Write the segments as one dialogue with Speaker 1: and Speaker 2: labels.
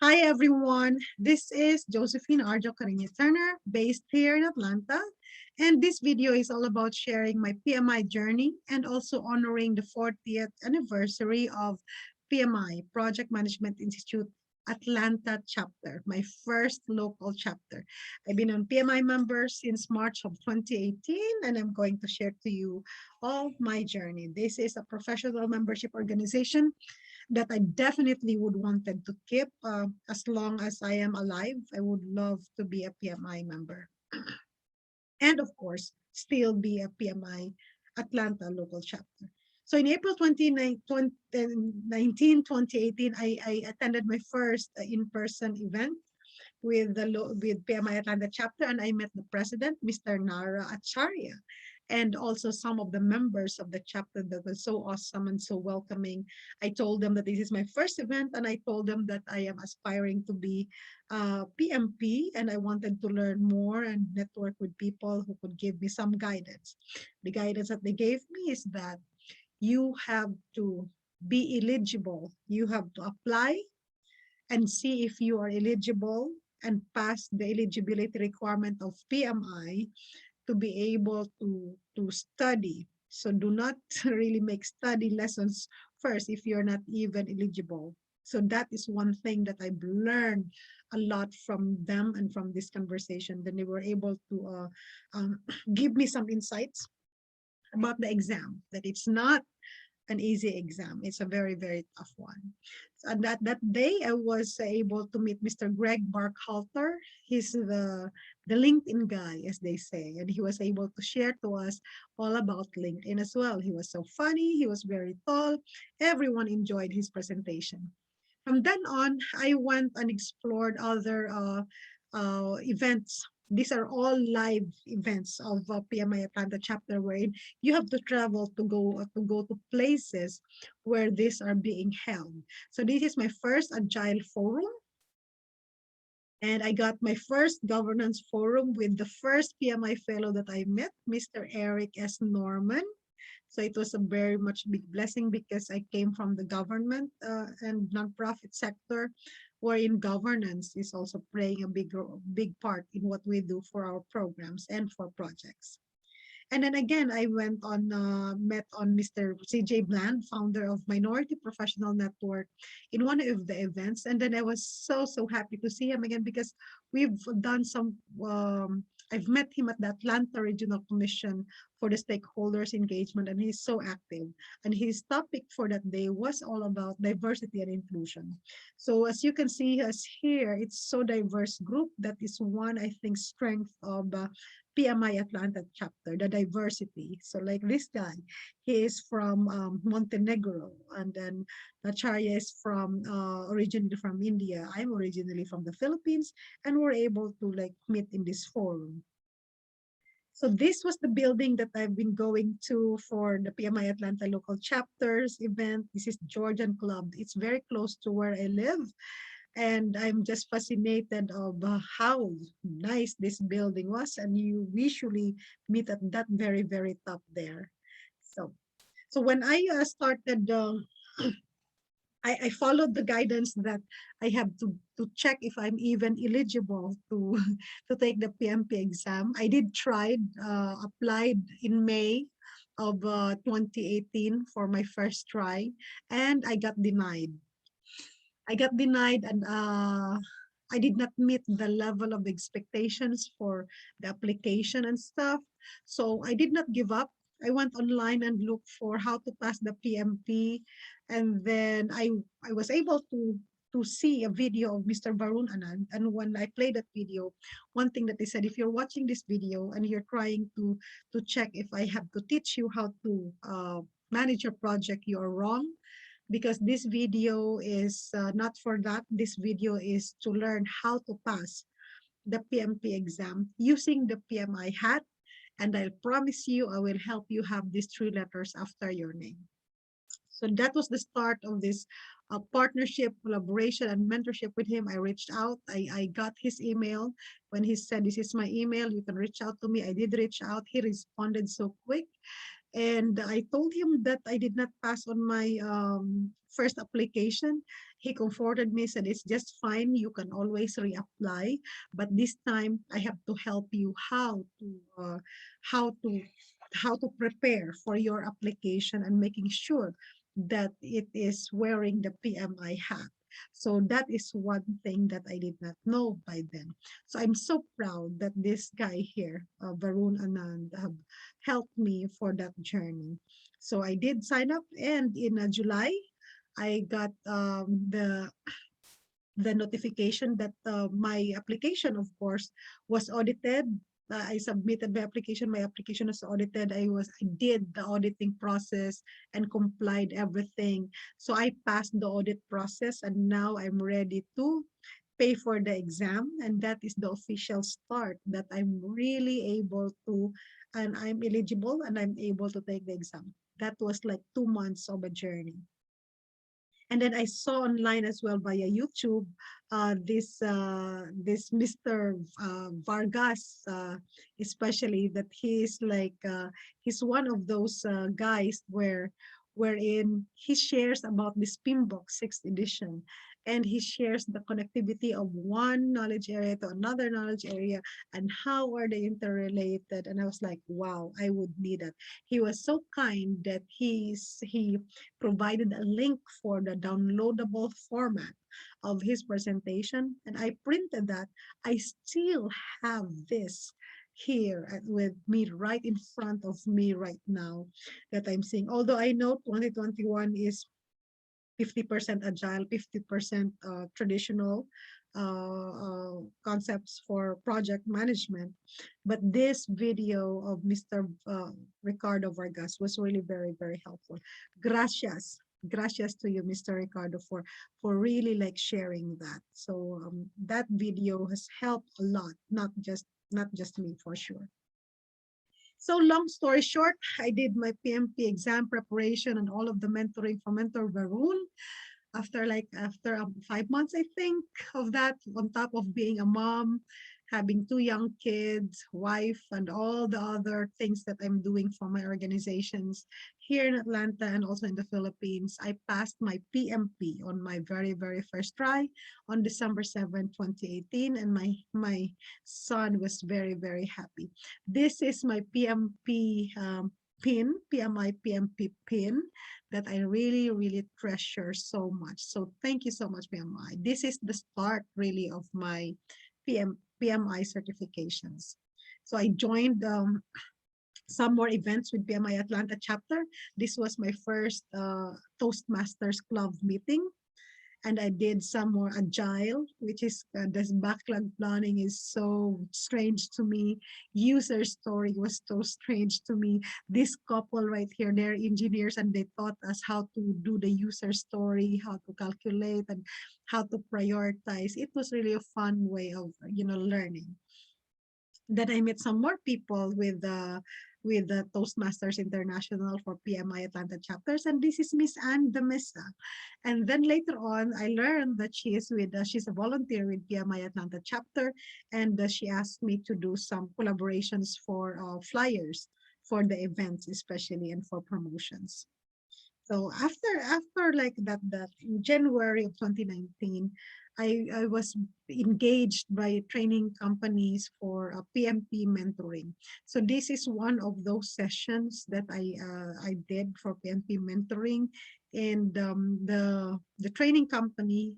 Speaker 1: Hi everyone, this is Josephine Arjho Turner, based here in Atlanta. And this video is all about sharing my PMI journey and also honoring the 40th anniversary of PMI, Project Management Institute Atlanta chapter, my first local chapter. I've been on PMI member since March of 2018, and I'm going to share to you all my journey. This is a professional membership organization that I definitely would wanted to keep as long as I am alive. I would love to be a PMI member. And of course, still be a PMI Atlanta local chapter. So in April 2018, I attended my first in-person event with PMI Atlanta chapter, and I met the president, Mr. Nara Acharya, and also some of the members of the chapter that were so awesome and so welcoming. I told them that this is my first event, and I told them that I am aspiring to be PMP, and I wanted to learn more and network with people who could give me some guidance. The guidance that they gave me is that you have to be eligible. You have to apply and see if you are eligible and pass the eligibility requirement of PMI to be able to study. So do not really make study lessons first if you're not even eligible. So that is one thing that I've learned a lot from them and from this conversation. Then they were able to give me some insights about the exam, that it's not an easy exam. It's a very, very tough one. So that day, I was able to meet Mr. Greg Barkhalter. He's the LinkedIn guy, as they say, and he was able to share to us all about LinkedIn as well. He was so funny. He was very tall. Everyone enjoyed his presentation. From then on, I went and explored other events. These are all live events of PMI Atlanta chapter, wherein you have to travel to go to places where these are being held. So this is my first Agile forum, and I got my first governance forum with the first PMI fellow that I met, Mr. Eric S. Norman. So it was a very much big blessing because I came from the government and nonprofit sector, wherein governance is also playing a big part in what we do for our programs and for projects. And then again, I went on, met on Mr. CJ Bland, founder of Minority Professional Network, in one of the events. And then I was so happy to see him again because we've done some, I've met him at the Atlanta Regional Commission for the Stakeholders Engagement, and he's so active. And his topic for that day was all about diversity and inclusion. So as you can see us here, it's so diverse group. That is one, I think, strength of PMI Atlanta chapter, the diversity. So like this guy, he is from Montenegro, and then Acharya is from originally from India. I'm originally from the Philippines, and we're able to like meet in this forum. So this was the building that I've been going to for the PMI Atlanta local chapters event. This is Georgian Club. It's very close to where I live, and I'm just fascinated of how nice this building was, and you usually meet at that very top there. So when I started I followed the guidance that I have to check if I'm even eligible to to take the PMP exam. I did try, applied in May of 2018 for my first try, and I got denied. And I did not meet the level of expectations for the application and stuff. So I did not give up. I went online and looked for how to pass the PMP, and then I was able to see a video of Mr. Varun Anand. And when I played that video, one thing that they said, if you're watching this video and you're trying to check if I have to teach you how to manage your project, you are wrong, because this video is not for that. This video is to learn how to pass the PMP exam using the PMI hat. And I promise you, I will help you have these three letters after your name. So that was the start of this partnership, collaboration, and mentorship with him. I reached out. I got his email. When he said, this is my email, you can reach out to me. I did reach out. He responded so quick. And I told him that I did not pass on my first application. He comforted me, said it's just fine. You can always reapply, but this time I have to help you how to how to prepare for your application and making sure that it is wearing the PMI hat. So that is one thing that I did not know by then. So I'm so proud that this guy here, Varun Anand, helped me for that journey. So I did sign up, and in July, I got the notification that my application, of course, was audited. I submitted my application. My application was audited. I did the auditing process and complied everything. So I passed the audit process, and now I'm ready to pay for the exam, and that is the official start that I'm really able to, and I'm eligible and I'm able to take the exam. That was like 2 months of a journey. And then I saw online as well via YouTube this Mr. Vargas, especially that he's like he's one of those guys wherein he shares about this Pimbok 6th edition, and he shares the connectivity of one knowledge area to another knowledge area and how are they interrelated. And I was like, wow, I would need that. He was so kind that he provided a link for the downloadable format of his presentation, and I printed that. I still have this here with me right in front of me right now that I'm seeing. Although I know 2021 is 50% agile, 50% traditional concepts for project management. But this video of Mr. Ricardo Vargas was really very, very helpful. Gracias. Gracias to you, Mr. Ricardo, for really like sharing that. So that video has helped a lot, not just me for sure. So long story short, I did my PMP exam preparation and all of the mentoring from Mentor Varun after 5 months, I think, of that, on top of being a mom, having two young kids, wife, and all the other things that I'm doing for my organizations here in Atlanta and also in the Philippines. I passed my PMP on my very, very first try on December 7, 2018, and my son was very, very happy. This is my PMP pin, PMI PMP pin that I really, really treasure so much. So thank you so much, PMI. This is the start really of my PMI certifications. So I joined some more events with PMI Atlanta chapter. This was my first Toastmasters Club meeting, and I did some more agile, which is this backlog planning is so strange to me. User story was so strange to me. This couple right here, they're engineers, and they taught us how to do the user story, how to calculate, and how to prioritize. It was really a fun way of learning. Then I met some more people with the Toastmasters International for PMI Atlanta chapters, and this is Miss Anne de Mesa. And then later on, I learned that she's a volunteer with PMI Atlanta chapter, and she asked me to do some collaborations for flyers for the events, especially, and for promotions. So after like that in January of 2019, I was engaged by training companies for PMP mentoring. So this is one of those sessions that I did for PMP mentoring, and the training company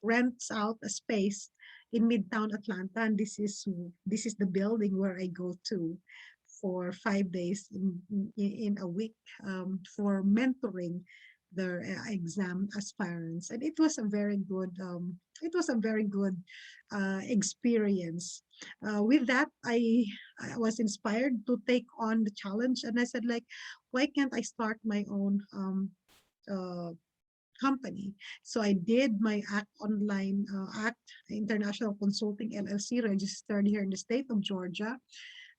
Speaker 1: rents out a space in Midtown Atlanta, and this is the building where I go to for 5 days in a week for mentoring the exam aspirants, and it was a very good experience. With that, I was inspired to take on the challenge, and I said, like, why can't I start my own uh, company? So I did my ACT International Consulting LLC, registered here in the state of Georgia,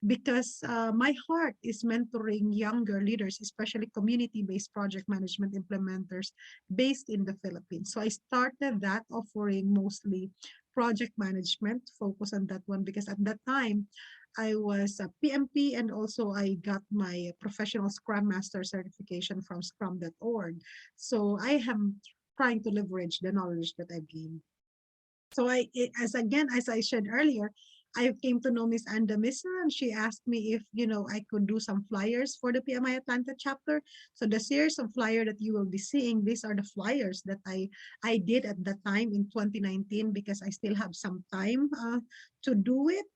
Speaker 1: because my heart is mentoring younger leaders, especially community-based project management implementers based in the Philippines. So I started that offering mostly project management, focus on that one, because at that time, I was a PMP, and also I got my professional Scrum Master certification from scrum.org. So I am trying to leverage the knowledge that I've gained. So as I said earlier, I came to know Miss Anda Misa, and she asked me if, I could do some flyers for the PMI Atlanta chapter. So the series of flyer that you will be seeing, these are the flyers that I did at the time in 2019, because I still have some time to do it.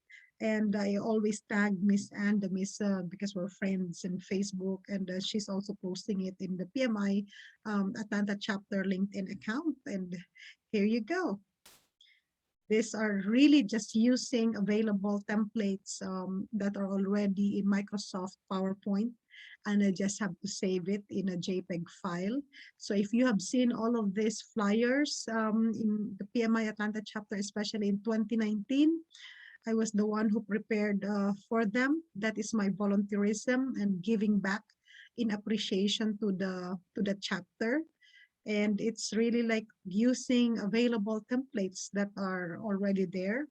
Speaker 1: And I always tag Miss Anda Misa because we're friends in Facebook, and she's also posting it in the PMI Atlanta chapter LinkedIn account. And here you go. These are really just using available templates that are already in Microsoft PowerPoint, and I just have to save it in a JPEG file. So if you have seen all of these flyers in the PMI Atlanta chapter, especially in 2019, I was the one who prepared for them. That is my volunteerism and giving back in appreciation to the chapter. And it's really like using available templates that are already there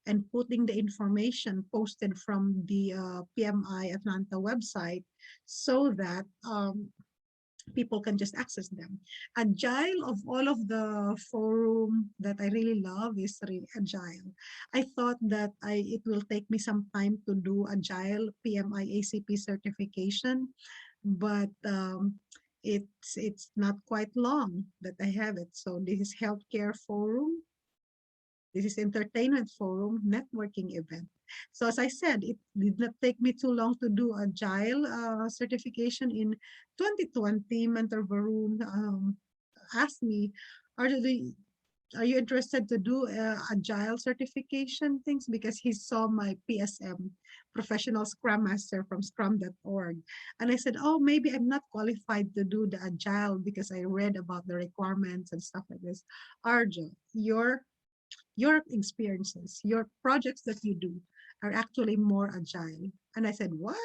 Speaker 1: and putting the information posted from the PMI Atlanta website, so that people can just access them. Agile, of all of the forum that I really love, is really Agile. I thought that it will take me some time to do Agile PMI ACP certification, but it's not quite long that I have it. So this is healthcare forum, this is entertainment forum, networking event. So as I said, it did not take me too long to do Agile certification in 2020. Mentor Varun asked me, are the are you interested to do agile certification things, because he saw my PSM, professional scrum master from scrum.org. And I said, oh, maybe I'm not qualified to do the agile because I read about the requirements and stuff like this. Arjho, your experiences, your projects that you do are actually more agile. And I said, what?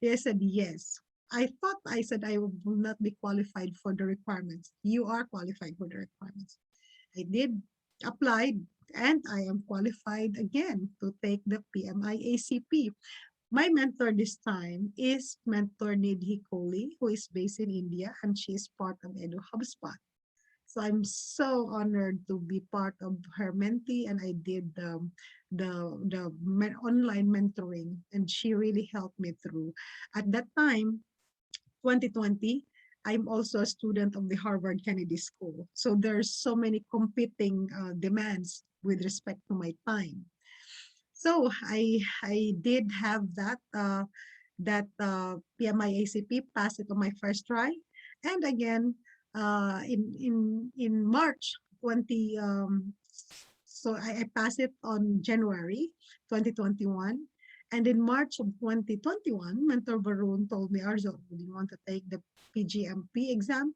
Speaker 1: He said, yes. I said I will not be qualified for the requirements. You are qualified for the requirements. I did apply, and I am qualified again to take the PMI ACP. My mentor this time is Mentor Nidhi Kohli, who is based in India, and she is part of Edu HubSpot. So I'm so honored to be part of her mentee, and I did the online mentoring, and she really helped me through. At that time, 2020, I'm also a student of the Harvard Kennedy School. So there's so many competing demands with respect to my time. So I did have that PMI ACP, pass it on my first try, and again in March 20 so I passed it on January 2021. And in March of 2021, Mentor Varun told me, Arjho, do you want to take the PGMP exam?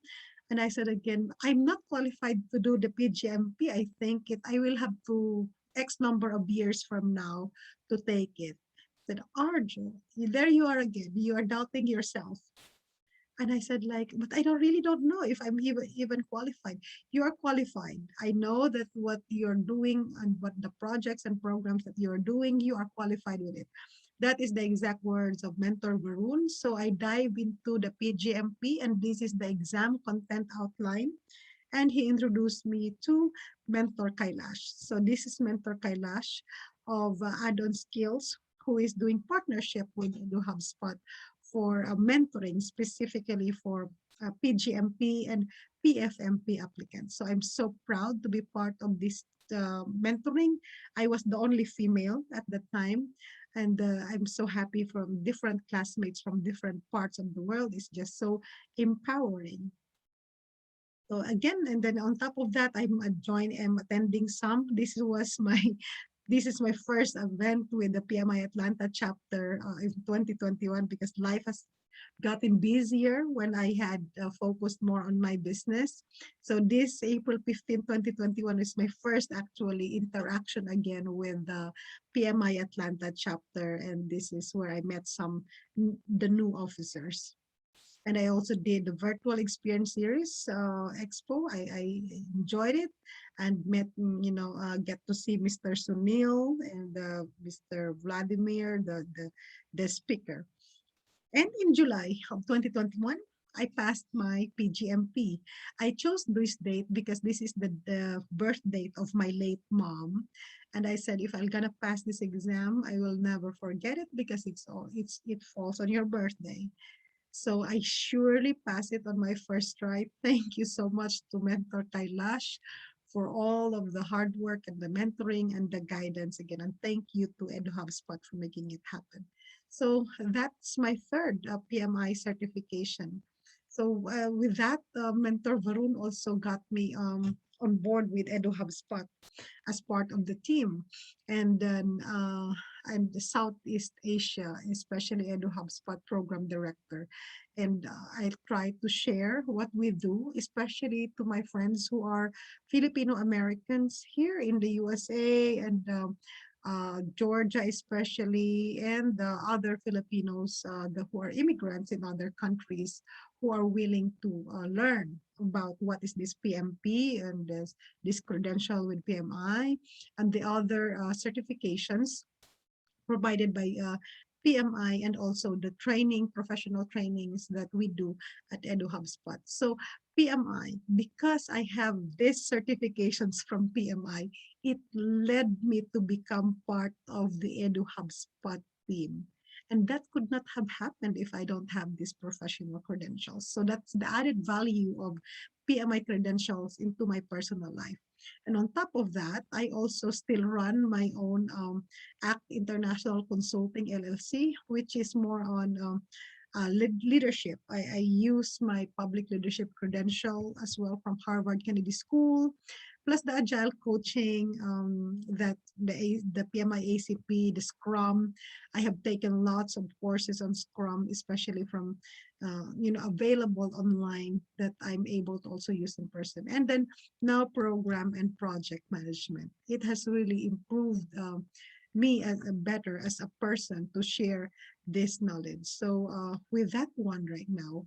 Speaker 1: And I said again, I'm not qualified to do the PGMP. I think I will have to X number of years from now to take it. I said, Arjho, there you are again. You are doubting yourself. And I said, like, but I really don't know if I'm even qualified. You are qualified. I know that what you're doing and what the projects and programs that you're doing, you are qualified with it. That is the exact words of Mentor Varun. So I dive into the PGMP, and this is the exam content outline. And he introduced me to Mentor Kailash. So this is Mentor Kailash of Add-on Skills, who is doing partnership with Edu HubSpot for mentoring specifically for PGMP and PFMP applicants. So I'm so proud to be part of this mentoring. I was the only female at the time, and I'm so happy from different classmates from different parts of the world. It's just so empowering. So again, and then on top of that, I'm attending some. This is my first event with the PMI Atlanta chapter in 2021, because life has gotten busier when I had focused more on my business. So this April 15, 2021 is my first actually interaction again with the PMI Atlanta chapter, and this is where I met the new officers. And I also did the virtual experience series expo. I enjoyed it and met, get to see Mr. Sunil and Mr. Vladimir, the speaker. And in July of 2021, I passed my PGMP. I chose this date because this is the birth date of my late mom. And I said, if I'm gonna pass this exam, I will never forget it because it falls on your birthday. So I surely pass it on my first try. Thank you so much to Mentor Kailash for all of the hard work and the mentoring and the guidance again. And thank you to EduHubSpot for making it happen. So that's my third PMI certification. So with that, Mentor Varun also got me on board with EduHubSpot as part of the team. And then I'm the Southeast Asia, especially Edu HubSpot program director. And I try to share what we do, especially to my friends who are Filipino Americans here in the USA and Georgia, especially, and the other Filipinos who are immigrants in other countries who are willing to learn about what is this PMP and this credential with PMI and the other certifications provided by PMI and also the training, professional trainings that we do at Edu HubSpot. So PMI, because I have these certifications from PMI, it led me to become part of the Edu HubSpot team. And that could not have happened if I don't have these professional credentials. So that's the added value of PMI credentials into my personal life. And on top of that, I also still run my own ACT International Consulting LLC, which is more on leadership. I use my public leadership credential as well from Harvard Kennedy School, plus the agile coaching that the PMI ACP, the Scrum. I have taken lots of courses on Scrum, especially from available online that I'm able to also use in person. And then now program and project management. It has really improved me as a better as a person to share this knowledge. So with that one right now,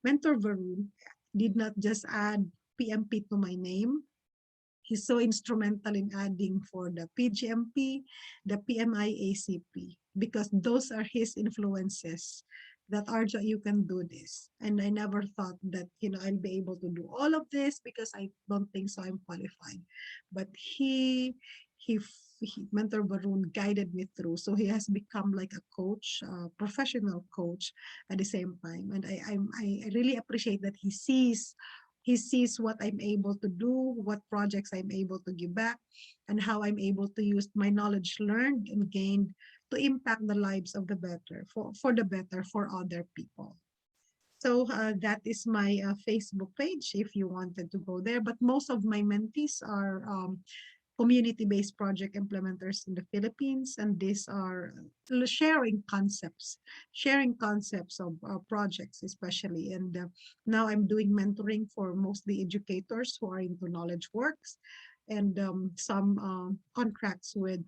Speaker 1: Mentor Varun did not just add PMP to my name. He's so instrumental in adding for the PGMP, the PMI ACP, because those are his influences that Arjho, you can do this. And I never thought that, I'll be able to do all of this because I don't think so I'm qualified. But he, Mentor Varun guided me through. So he has become like a coach, a professional coach at the same time. And I really appreciate that he sees what I'm able to do, what projects I'm able to give back, and how I'm able to use my knowledge learned and gained to impact the lives of the better, for the better for other people. So that is my Facebook page if you wanted to go there. But most of my mentees are community-based project implementers in the Philippines, and these are sharing concepts of projects, especially. And now I'm doing mentoring for mostly educators who are into knowledge works, and some contracts with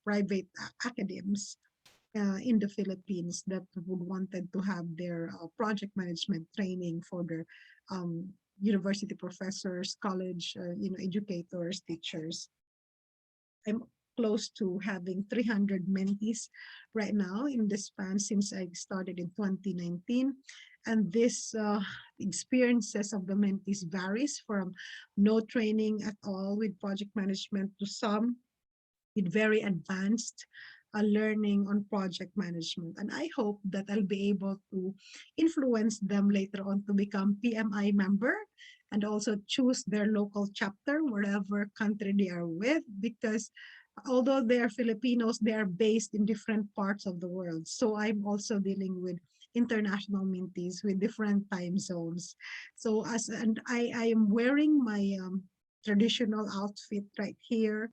Speaker 1: private academics in the Philippines that would wanted to have their project management training for their university professors, college, educators, teachers. I'm close to having 300 mentees right now in this span since I started in 2019. And this experiences of the mentees varies from no training at all with project management to some with very advanced learning on project management. And I hope that I'll be able to influence them later on to become PMI member and also choose their local chapter wherever country they are with, because although they are Filipinos, they are based in different parts of the world. So I'm also dealing with international mentees with different time zones. So I am wearing my traditional outfit right here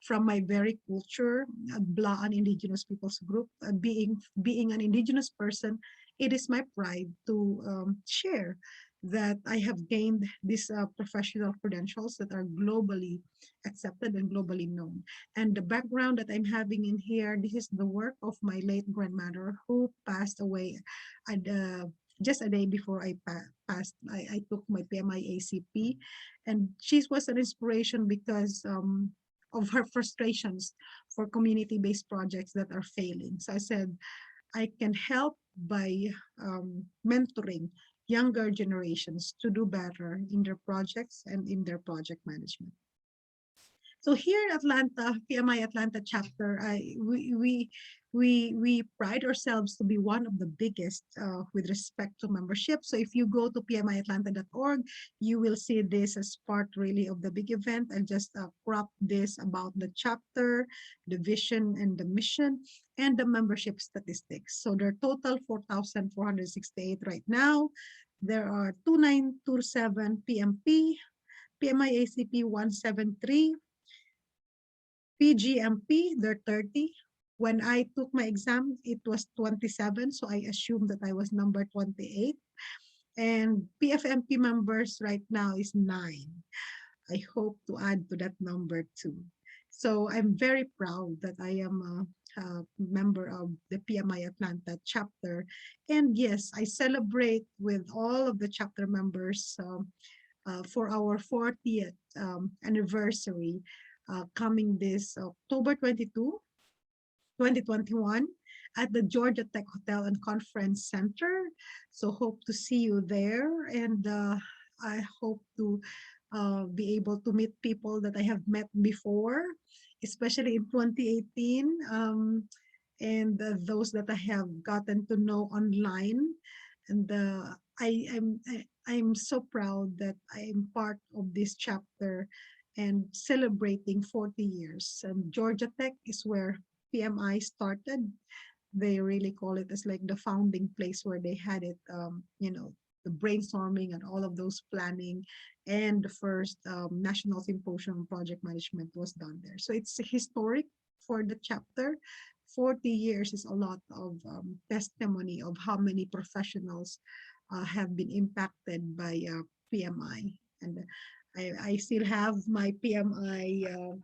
Speaker 1: from my very culture, Blaan Indigenous Peoples Group. Being an Indigenous person, it is my pride to share that I have gained these professional credentials that are globally accepted and globally known. And the background that I'm having in here, this is the work of my late grandmother who passed away at just a day before I passed, I took my PMI ACP, and she was an inspiration because of her frustrations for community-based projects that are failing. So I said, I can help by mentoring younger generations to do better in their projects and in their project management. So here in Atlanta, PMI Atlanta chapter, we pride ourselves to be one of the biggest with respect to membership. So if you go to pmiatlanta.org, you will see this as part really of the big event. I'll just crop this about the chapter, the vision and the mission, and the membership statistics. So there are total 4,468 right now. There are 2927 PMP, PMI ACP 173, PGMP, they're 30. When I took my exam, it was 27, so I assumed that I was number 28. And PFMP members right now is 9. I hope to add to that number too. So I'm very proud that I am a member of the PMI Atlanta chapter. And yes, I celebrate with all of the chapter members for our 40th anniversary coming this October 22, 2021 at the Georgia Tech Hotel and Conference Center. So hope to see you there, and I hope to be able to meet people that I have met before, especially in 2018, and those that I have gotten to know online. And I'm so proud that I am part of this chapter and celebrating 40 years. And Georgia Tech is where PMI started. They really call it as like the founding place where they had it, the brainstorming and all of those planning, and the first national symposium on project management was done there. So it's historic for the chapter. 40 years is a lot of testimony of how many professionals have been impacted by PMI. And I still have my PMI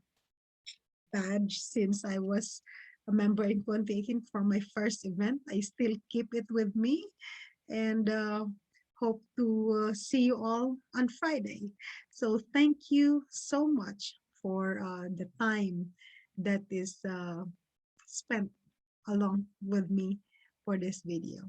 Speaker 1: badge since I was a member in 2018 for my first event. I still keep it with me, and hope to see you all on Friday. So thank you so much for the time that is spent along with me for this video.